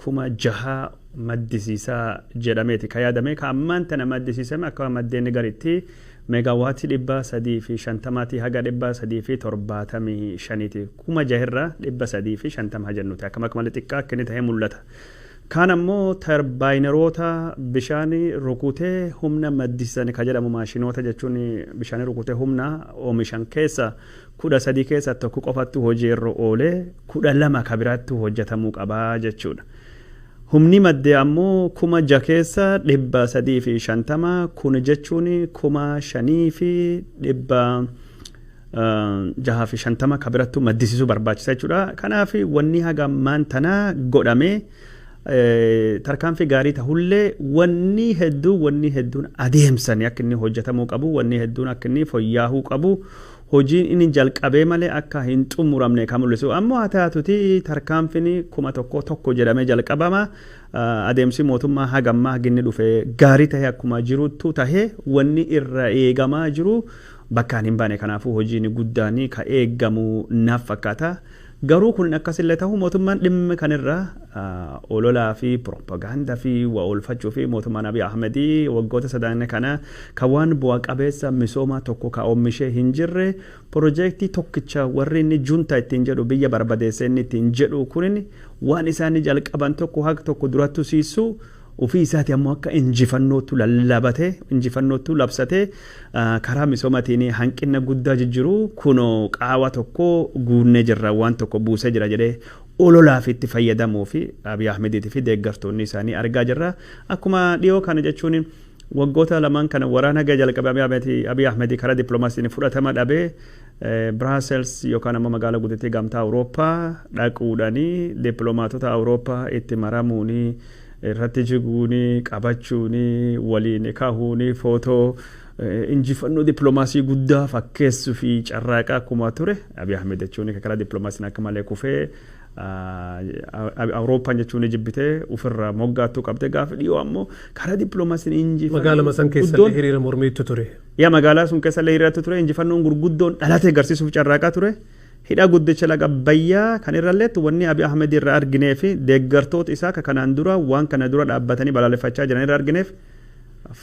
kuma jaha maddisiisaa jedhameeti ka yaadame ka ammaan tana maddisiisame akka maddeen garitti meegaawaatii 350 haga 375 kuma jaharraa 350 jennuti akkama malee xiqqaa akka inni ta'ee mul'ata. Kaan ammoo tarbaayinaroota bishaanii rukutee humna maddisiisan ka jedhamu maashinoota jechuun bishaanii rukutee humna oomishan keessa 13 keessa tokko qofattu hojii irra oolee 12 ka biraatti hojjetamuu qabaa jechuudha. Humni maddee ammoo 6,000 keessa 350 kun jechuun 5,650 ka birattu maddisiisuu barbaachisa jechuudha. Kanaaf wanni haga ammaan tana godhamee tarkaanfii gaarii ta'ullee wanni hedduun adeemsan akka inni hojjetamuu qabu wanni hedduun akka inni fooyya'uu qabu hojiin inni jalqabee malee akka hin xumuramne kan mul'isu ammoo haa taatuti tarkaanfiin 1,000 jedhamee jalqabama adeemsi mootummaa hagammaa haginni dhufe gaarii ta'e akkuma jirutu ta'e wanni irra eegamaa jiru bakkaan hin baane kanaafuu hojiin guddaan ka eegamu naaf fakkaata. Garuu kun akkasillee ta'u mootummaan dhimma kanirraa ololaa fi propagaandaa fi waa oolfachuu fi mootummaan Abiy Ahmedii waggoota sadan kana kan waan bu'a qabeessa misooma tokko ka oomishee hin jirre piroojeektii tokkicha warri inni junta ittiin jedhu biyya barbadeessee inni ittiin jedhu kunin waan isaanii jalqaban tokko haga tokko durattu siisu ofii isaati ammoo akka injifannootu labsatee karaa misoomatiin hanqina guddaa jijjiru kuno qaawa tokko guunnee jirra waan tokko buusee jira jedhee ololaaf itti fayyadamuu fi Abiy Ahmedii fi deeggartoonni isaanii argaa jirra. Akkuma dhiyoo kana jechuun waggoota lamaan kana waraana jalqabee Abiy Ahmedii karaa dippiloomaasiin fudhatama dhabee Brussels yookaan ammoo magaalaa guddittii gamtaa Awurooppaa dhaquudhaanii dippiloomaatota Awurooppaa itti maramuuni irratti jiguuni qabachuuni waliin kaahuuni footoo injifannoo dippiloomaasii guddaa fakkeessuu fi carraaqaa akkuma ture Abiy Ahmed jechuun karaa dippiloomaasiin akka malee kufee Awurooppaan jechuun jibbitee ofirraa moggaattuu qabde gaafa dhiyoo ammoo karaa dippiloomaasiin injifannoo magaalaa san keessa hiriira mormiitu ture. Magaalaa sun keessa hiriiratu ture injifannoon gurguddoon dhalatee agarsiisuuf carraaqaa ture. Hidha guddicha laga Abbayyaa kan irralleetti wanni Abiy Ahmed irraa arginee fi deeggartoota isaa kanaan dura waan kana dura dhaabbatanii balaaleffachaa jiran irraa argineef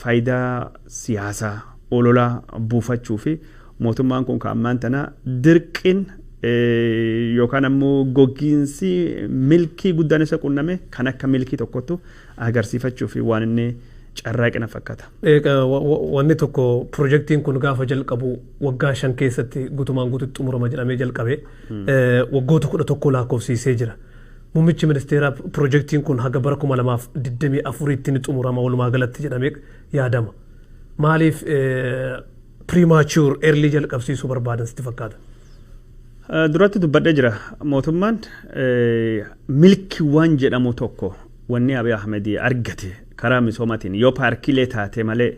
faayidaa siyaasaa ololaa buufachuu fi mootummaan kun kan ammaan tana dirqin yookaan ammoo gogiinsi milkii guddaan isa qunname kan akka milkii tokkottu agarsiifachuu fi waan inni carraaqina fakkaata. Wanni tokko piroojeektiin kun gaafa jalqabu waggaa 5 keessatti guutumaan guututti xumurama jedhamee jalqabe waggoota 11 lakkoofsiisee jira. Muummichi ministeeraa piroojeektiin kun haga bara 2024tti ni xumurama walumaa galatti jedhamee yaadama. Maaliif premature early jalqabsiisuu barbaadan sitti fakkaata? Duratti dubbadhee jira mootummaan milkii waan jedhamu tokko wanni Abiy Ahmedii argate karaa misoomatiin yoo paarkiilee taate malee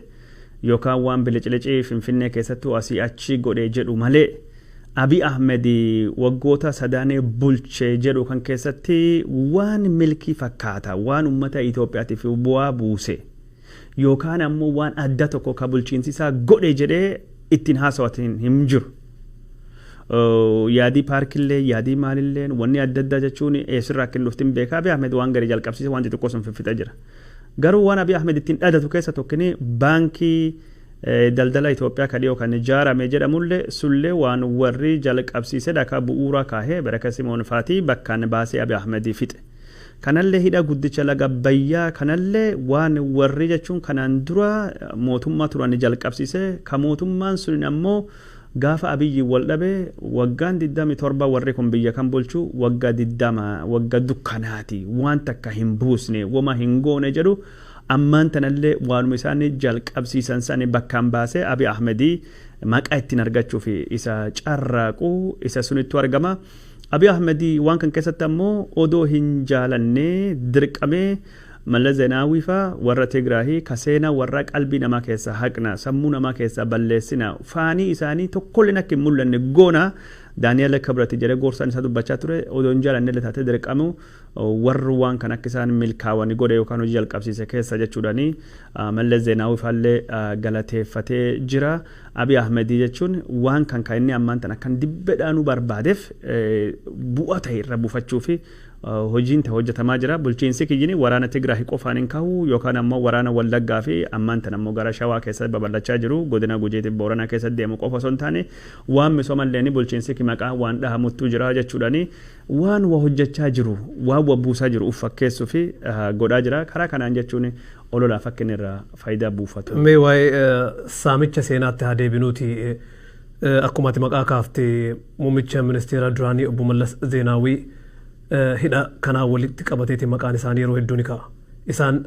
yookaan waan bilicicii Finfinnee keessattuu asii achi godhee jedhu malee Abiy Ahmedii waggoota sadaanee bulchee jedhu kan keessatti waan milkii fakkaata waan uummata Itoophiyaatiif bu'aa buuse yookaan ammoo waan adda tokko ka bulchiinsisaa godhe jedhee ittiin haasawatiin hin jiru. Yaadii paarkiilee yaadii maalillee wanni adda addaa jechuun eessirraa akka hin dhuftin beekaa Abiy Ahmed waan gari jalqabsiise waan xixiqqoo sun fiffita jira. Garuu waan Abiy Ahmed ittiin dhadhatu keessa tokkini baankii daldala Itoophiyaa kan dhiyoo kan ijaarame jedhamullee sullee waan warri jalqabsiise dhakaa bu'uura kaahee Baraka Simoon Faatii bakkaan baasee Abiy Ahmed fixe. Kanallee hidha guddicha laga Abbayyaa kanallee waan warri jechuun kanaan dura mootummaa turan jalqabsiise ka mootummaan sun ammoo gaafa Abiyyi wal dhabe waggaan 27 warri kun biyya kan bulchu waggaa 20 waggaa dukkanaati waan takka hin buusne wama hin goone jedhu ammaan tanallee waanuma isaanii jalqabsiisan sani bakkaan baasee Abiy Ahmedii maqaa ittiin argachuuf isa carraaqu isa sunittu argama. Abiy Ahmedii waan kan keessatti ammoo odoo hin jaalannee dirqamee Mallas Zeenaawii faa warra Tigraahii kaseena warra qalbii namaa keessa haqna sammuu namaa keessa balleessina faanii isaanii tokkolleen akka hin mul'anne goona Daani'eel Kibrati jedhee gorsaan isaa dubbachaa ture odoo hin jaalannee taatee dirqamu warri waan kan akka isaan milkaawanii godhe yookaan hojii jalqabsiise keessa jechuudhaani Mallas Zeenaawii faallee galateeffatee jira. Abiy Ahmedii jechuun waan kan inni ammaan tana kan dibbeedhaanuu barbaadeef bu'aa ta'e irra buufachuu fi hojiin ta'e hojjetamaa jira bulchiinsi kiyyini waraana Tigraay qofaan hin kahu yookaan ammoo waraana Wallaggaa fi ammaan tan ammoo gara Shawaa keessatti babal'achaa jiru godina Gujiitiif Booranaa keessatti deemu qofa osoo hin taane waan misoomallee bulchiinsi maqaa waan dhahamuttuu jira jechuudhaani waan waa hojjechaa jiru waan waa buusaa jiru uffakkeessuu fi godhaa jira karaa kanaan jechuun ololaa fakkiin irraa faayidaa buufatu. Mee waa'ee saamicha seenaatti haa deebinuuti akkuma ati maqaa kaaftee muummicha ministeera duraanii obbo Mallas Zeenaawii hidha kanaa walitti qabateeti maqaan isaanii yeroo hedduu ni ka'a. Isaan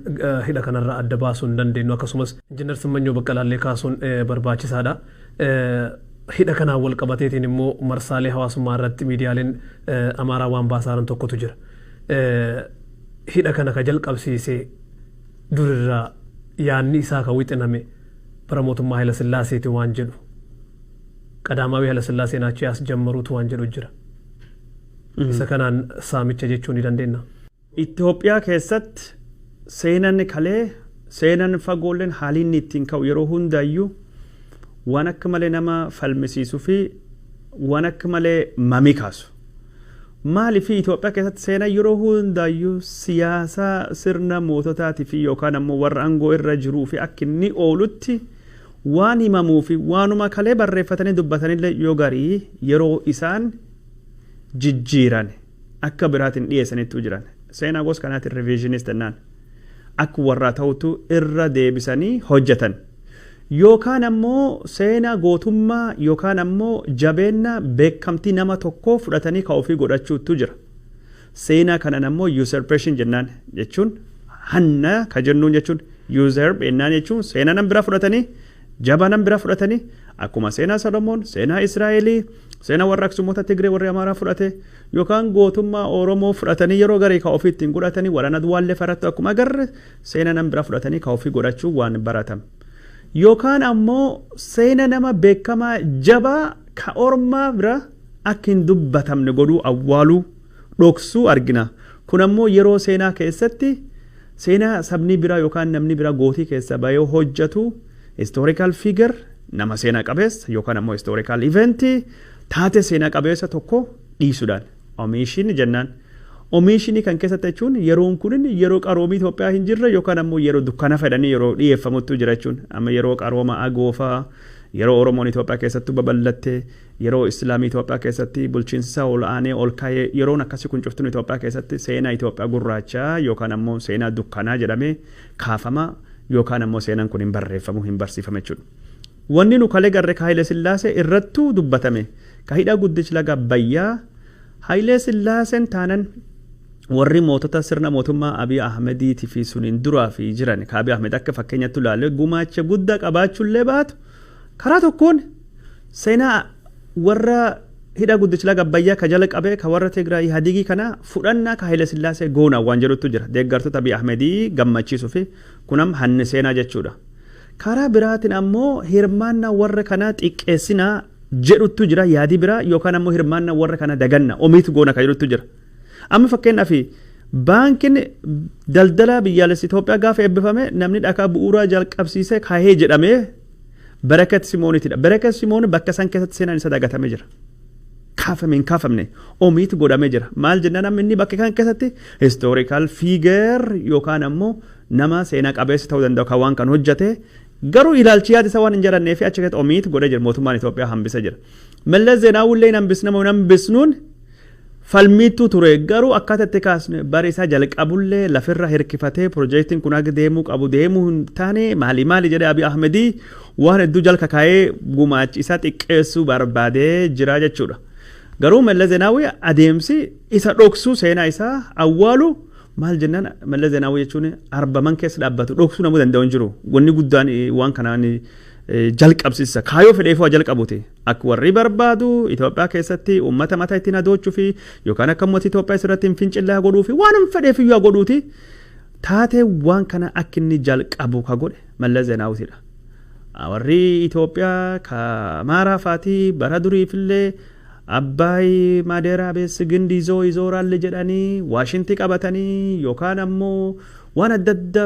hidha kanarraa adda baasuu hin dandeenyu akkasumas Injiinar Simmannyoo Baqqalaallee kaasuun barbaachisaadha. Hidha kanaa wal qabateetiin immoo marsaalee hawaasummaa irratti miidiyaaleen Amaaraa waan baasaa tokkotu jira. Hidha kana ka jalqabsiisee durirraa yaanni isaa ka wixiname bara mootummaa Haayila Sillaaseeti waan jedhu. Qadaamaawii Haayila Sillaaseen achii as jammaruutu waan jedhu jira. Isa kanaan saamicha jechuun ni dandeenya. Itoophiyaa keessatti seenaan kalee seenaan fagoolleen haaliin ittiin ka'u yeroo hundaayyuu waan akka malee nama falmisiisuu fi waan akka malee mamii kaasu. Maaliif Itoophiyaa keessatti seenaa yeroo hundaayyuu siyaasa sirna moototaatii fi yookaan ammoo warra aangoo irra jiruu fi akka inni oolutti waan himamuu fi waanuma kalee barreeffatanii dubbatanillee yoo garii yeroo isaan jijjiiran akka biraatiin dhiyeessaniitu jiran seenaa gosa kanaatiin revisionist jennaan akka warraa ta'utu irra deebisanii hojjetan yookaan ammoo seenaa gootummaa yookaan ammoo jabeenya beekamtii nama tokkoo fudhatanii ka ofii godhachuutu jira seenaa kanan ammoo usurpation jennaan jechuun hanna ka jennuun jechuun usurp jennaan jechuun seenaa nan bira fudhatanii jabaa nan bira fudhatanii akkuma seenaa Solomoon seenaa Israa'elii seenaa warra Aksumoota Tigree warra Amaaraa fudhate yookaan gootummaa Oromoo fudhatanii yeroo garii ka ofii ittiin godhatanii waraana Duwwaallee farattu akkuma agarre seenaa nan bira fudhatanii ka ofii godhachuu waan baratam yookaan ammoo seenaa nama beekamaa jabaa ka ormaa bira akka hin dubbatamne godhuu awwaaluu dhoksuu argina kun ammoo yeroo seenaa keessatti seenaa sabni bira yookaan namni bira gootii keessa bayoo hojjetu historical figure nama seenaa qabeessa yookaan ammoo historical event taate seenaa qabeessa tokko dhiisuudhaan omishin jennaan omishin kan keessatti jechuun yeroon kun yeroo qaroomii Itoophiyaa hin jirre yookaan ammoo yeroo dukkana fedhanii yeroo dhiyeeffamutti jira jechuun amma yeroo qarooma agoofaa yeroo Oromoon Itoophiyaa keessatti babal'atte yeroo Islaamii Itoophiyaa keessatti bulchiinsa ol aanee ol ka'ee yeroon akkasii kun cuftuun Itoophiyaa keessatti seenaa Itoophiyaa gurraachaa yookaan ammoo seenaa dukkanaa jedhamee kaafama yookaan ammoo seenaan kun hin barreeffamu hin barsiifame jechuudha. Wanni nu kalee garree ka Haayile Sillaasee irrattuu dubbatame ka hidha guddichi laga Abbayyaa Haayile Sillaaseen taanan warri mootota sirna mootummaa Abiy Ahmediitii fi suniin duraa fi jiran ka Abiy Ahmed akka fakkeenyatti ilaalle gumaacha guddaa qabaachuullee baatu karaa tokkoon seenaa warra hidha guddichi laga Abbayyaa ka jala qabee ka warra Tigraay Hadigii kana fudhannaa ka Haayile Sillaasee goona waan jedhutu jira deeggartoota Abiy Ahmedii gammachiisuu fi kunam hanni seenaa jechuudha. Karaa biraatiin ammoo hirmaannaa warra kanaa xiqqeessinaa jedhutu jira yaadii biraa yookaan ammoo hirmaannaa warra kana daganna omiitu goona ka jedhutu jira. Amma fakkeenyaaf baankiin daldala biyyaalessi Itoophiyaa gaafa eebbifame namni dhakaa bu'uuraa jalqabsiisee kaahee jedhamee Barakat Simoonitidha. Barakat Simoon bakka san keessatti seenaan isa dagatamee jira. Kaafame hin kaafamne omiitu godhamee jira. Maal jennaan amma inni bakka kan keessatti historical figure yookaan ammoo nama seenaa qabeessa ta'uu danda'u kan waan kan hojjete garuu ilaalchi yaada isa waan hin jarannee fi achi keessatti omiitu godhee jira mootummaan Itoophiyaa hambisa jira. Mallas Zeenaawullee hin hambisnuun falmiitu ture garuu akkaataa itti kaasne bara isaa jalqabullee lafirra hirkifatee piroojeektiin kun akka deemuu qabu deemuu hin taane maali jedhee Abiy Ahmedii waan hedduu jalka kaa'ee gumaachi isaa xiqqeessuu barbaadee jira jechuudha. Garuu Mallas Zeenaawii adeemsi isa dhoksuu seenaa isaa awwaalu maal jennaan Mallas Zeenaawii jechuun arbaman keessa dhaabbatu dhoksuu namuu danda'u hin jiru wanni guddaan waan kanaan jalqabsiisa kaayoo fedheef waa jalqabuti akka warri barbaadu Itoophiyaa keessatti uummata mataa ittiin adoochuu fi yookaan akka mootii Itoophiyaa irratti hin fincillaa godhuu fi waan hin fedheef iyyuu godhuuti taatee waan kana akka inni jalqabu ka godhe Mallas Zeenaawitidha. Warri Itoophiyaa ka Amaaraa faatii bara duriifillee Abbaay Maadeeraa beessi gindi izooralle jedhanii Waashintii qabatanii yookaan ammoo waan adda adda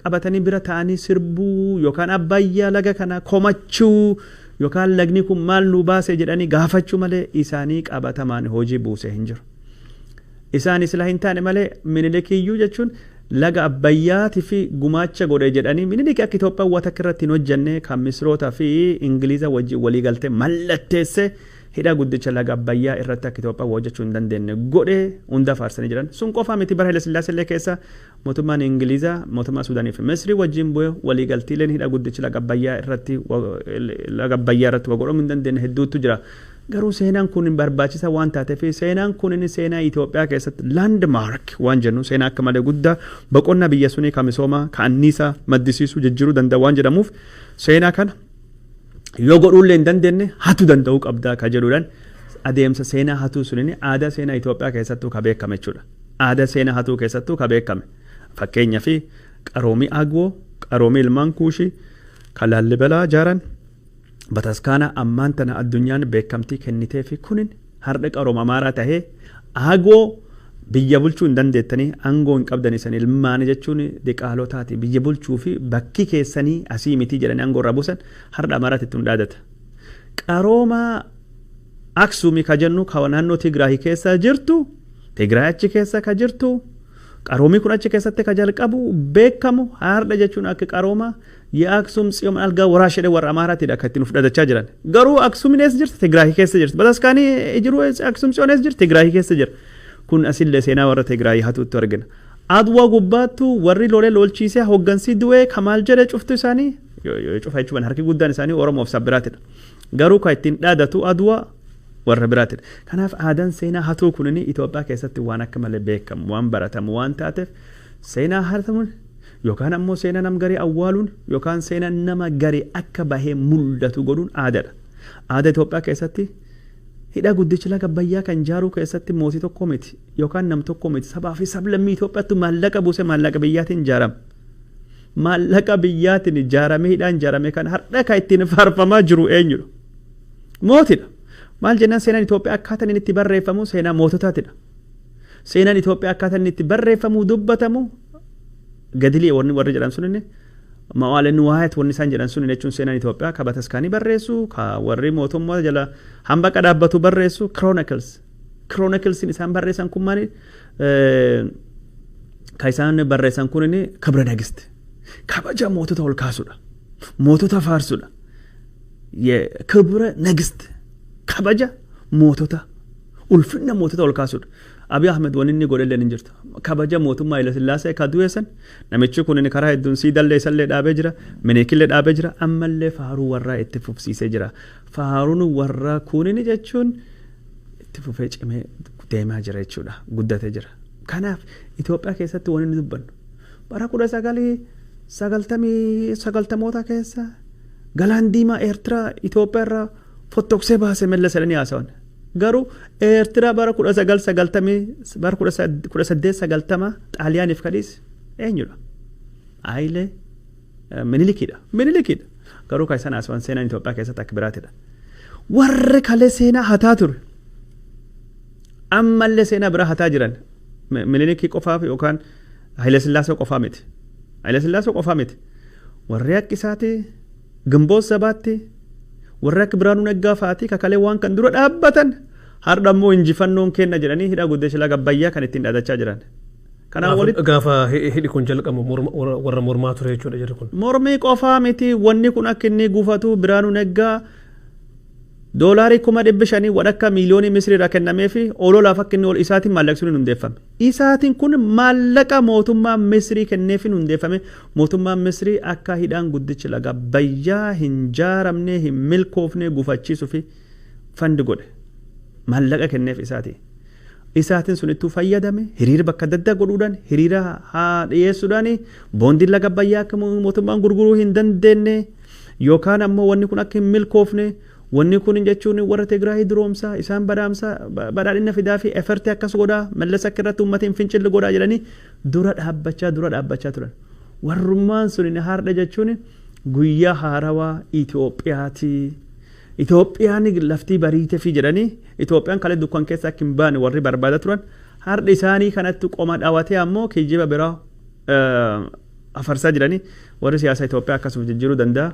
qabatanii bira ta'anii sirbuu yookaan Abbayyaa laga kana komachuu yookaan lagni kun maal nu baase jedhanii gaafachuu malee isaanii qabatamaan hojii buusee hin jiru. isaan isla hin taane malee minilikiyyuu jechuun laga abbayyaatii fi gumaacha godhe jedhanii miniliki akka Itoophiyaa waan takka irratti hin hojjenne kan Misroota fi Ingiliza wajjin walii galtee mallatteesse hidha guddicha laga abbayyaa irratti akka Itoophiyaa hojjechuu hin dandeenye godhe hunda faarsanii jiran sun qofa miti bara Haile Sillaasee keessa mootummaan Ingiliza mootummaa Suudaanii fi Misrii wajjin bu'ee walii galtiileen hidha guddicha laga abbayyaa irratti godhamuu hin dandeenye hedduutu jira. Garuu seenaan kun barbaachisa waan taateef seenaan kun seenaa Itoophiyaa keessatti landmark waan jennu seenaa akka malee guddaa boqonnaa biyya sunii kan misoomaa kan anniisaa maddisiisuu jijjiiruu danda'a waan jedhamuuf seenaa kana yoo godhuullee hin dandeenye hatu danda'uu qabdaa ka jedhuudhaan adeemsa seenaa hatuu sunin aadaa seenaa Itoophiyaa keessattuu ka beekame jechuudha. Aadaa seenaa hatuu keessattuu ka beekame fakkeenyaaf qaroomii Agwoo qaroomii ilmaan Kuushii kan Laallibalaa ijaaran bataskaana ammaan tana addunyaan beekamtii kennitee fi kunin har'a qarooma amaaraa tahee Agwoo biyya bulchuu hin dandeettanii aangoo hin qabdanii san ilmaan jechuun diqaalotaati biyya bulchuu fi bakki keessanii asii miti jedhanii aangoo irraa buusan har'a amaaraatti itti hundaadata. Qarooma Aksuumii ka jennu ka naannoo Tigraay keessa jirtu Tigraay achi keessa ka jirtu qaroomii kun achi keessatti ka jalqabu beekamu har'a jechuun akka qarooma የአክሱም ጽዮን አልጋ ወራሸደ ወራ አማራት ሄዳ ከትን ፍዳደቻ ጅራን ገሩ አክሱምኔስ ጅርት ትግራይ ከሰ ጅርት በታስካኒ እጅሩ አክሱም ጽዮንስ ጅርት ትግራይ ከሰ ጅር ኩን አሲል ለሴና ወራ ትግራይ ሀቱ ተርገን አድዋ ጉባቱ ወሪ ሎሌ ሎልቺሴ ሆገንሲ ድዌ ከማል ጀደ ጩፍቱ ሳኒ ጩፋይቹ በንሐርኪ ጉዳን ሳኒ ኦሮሞ ፍሳብራት ገሩ ካይቲን ዳዳቱ አድዋ ወራ ብራት ከናፍ አዳን ሴና ሀቱ ኩንኒ ኢትዮጵያ ከሰት ዋና ከመለ በከም ዋን በራተም ዋን ታተፍ ሴና ሀርተሙን yookaan ammoo seenaa nam garee awwaaluun yookaan seenaa nama garee akka bahee mul'atu godhuun aadaadha. Aadaa Itoophiyaa keessatti hidha guddicha laga abbayyaa kan ijaaruu keessatti mootii tokko miti yookaan nam tokko miti sabaa fi sablammii Itoophiyaatti maallaqa buuse maallaqa biyyaatiin ijaarame. Maallaqa biyyaatiin ijaaramee hidhaan ijaarame kan har'a kan ittiin faarfamaa jiru eenyudha? Mootiidha. Maal jennaan seenaan Itoophiyaa akkaataan inni itti barreeffamu seenaa moototaatidha. Seenaan Itoophiyaa akkaataan inni itti barreeffamu dubbatamu gadilee warri jedhan sunni mawaaleen waayet wanni isaan jedhan sunni jechuun seenaan Itoophiyaa ka bataskaanii barreessu ka warri mootummaa jala hamba qadaabbatu barreessu chronicles isaan barreessan kun maali ka isaan barreessan kun inni kabra nagiste kabaja mootota ol kaasudha mootota faarsudha kabra nagiste kabaja mootota ulfinna mootota ol kaasudha. Abiy Ahmed wanni inni godhe illee hin jirtu. Kabaja mootummaa Haile Sillaasee ka du'eessan namichi kun inni karaa hedduun siidallee isallee dhaabee jira mineekillee dhaabee jira ammallee faaruu warraa itti fufsiisee jira. Faaruun warraa kunin jechuun itti fufee cimee deemaa jira jechuudha guddatee jira. Kanaaf Itoophiyaa keessatti wanni dubbannu bara 1990 keessa galaan diimaa Eertiraa Itoophiyaa irraa fottoksee baasee mella sadanii haasawan. Garuu Eertiraa bara 1890 Xaaliyaaniif kadhiis eenyudha? Haile Minilikidha. Garuu kan isaan haasawan seenaan Itoophiyaa keessatti akka biraatidha. Warri kalee seenaa hataa ture ammallee seenaa biraa hataa jiran Minilikii qofaaf yookaan Haile Sillaasee qofaa miti. Haile Sillaasee qofaa miti. Warri akka isaati Gimboot sabaatti warra akka Biraanuu Naggaa fa'aati kakalee waan kan dura dhaabbatan har'a immoo injifannoon kenna jedhanii hidha guddicha laga abbayyaa kan ittiin dhaadachaa jiran. Kanaaf walitti gaafa hidhi kun jalqabu warra mormaa ture jechuudha jedhu kun. Mormii qofaa miti wanni kun akka inni gufatu Biraanuu Naggaa doolaarii 500,000 wadhakka miiliyoonii Misriirraa kennamee fi ololaaf akka inni ol isaatiin maallaqsuun hundeeffame. Isaatiin kun maallaqa mootummaa Misrii kenneefiin hundeeffame mootummaan Misrii akka hidhaan guddichi laga abbayyaa hin jaaramne hin milkoofne gufachiisuu fi fandi godhe. Maallaqa kenneef isaati. Isaatiin sun ittuu fayyadame hiriira bakka adda addaa godhuudhaan hiriira haa dhiyeessuudhaan boondiin laga abbayyaa akka mootummaan gurguruu hin dandeenye yookaan ammoo wanni kun akka hin milkoofne wanni kun jechuun warra Tigraay duroomsaa isaan badhaadhina fidaa fi efertii akkas godhaa mallas akka irratti uummatiin fincilli godhaa jedhanii dura dhaabbachaa turan. Warrummaan sun har'a jechuun guyyaa haarawaa Itoophiyaati. Itoophiyaan laftii bariite fi jedhanii Itoophiyaan kalee dukkan keessa akka hin baane warri barbaada turan har'a isaanii kanatti qoma dhaawatee ammoo kijiba biraa afarsaa jedhanii warri siyaasa Itoophiyaa akkasuma jijjiiruu danda'a.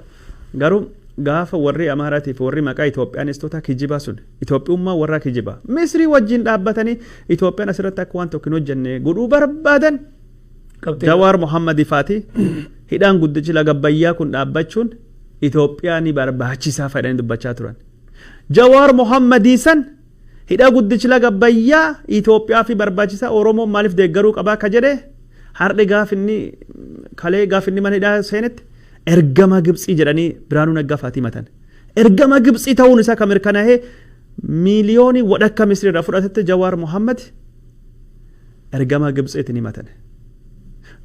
Garuu gaafa warri Amaaraatiif warri maqaa Itoophiyaanistoota kijibaa sun Itoophiummaa warra kijibaa Misrii wajjin dhaabbatanii Itoophiyaan asirratti akka waan tokko hin hojjenne godhuu barbaadan Jawaar Mohammadi Faati hidhaan guddichi laga Abbayyaa kun dhaabbachuun Itoophiyaa ni barbaachisaa fedhanii dubbachaa turan. Jawaar Mohammadi san hidha guddichi laga Abbayyaa Itoophiyaa fi barbaachisaa Oromoo maaliif deeggaruu qabaa ka jedhe har'i gaafinni kalee gaafinni mana hidhaa seenetti ergama Gibxii jedhanii Biraanuu Naggaa Faatii matan. Ergama Gibxii ta'uun isaa kan mirkanaa'ee miiliyoonii wadhakka Misrii irraa fudhatetti Jawaar Mohammad ergama Gibxiitti ni matan.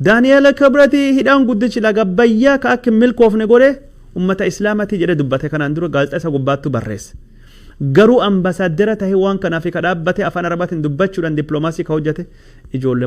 Daani'eel Kibrati hidhaan guddichi laga Abbayyaa ka akka milkoofne godhe ummata islaamati jedhe dubbate kanaan dura gaazexaa isa gubbaattu barreesse. Garuu ambasaaddera tahee waan kanaaf ka dhaabbate afaan arabaatiin dubbachuudhaan dippiloomaasii ka hojjete ijoollee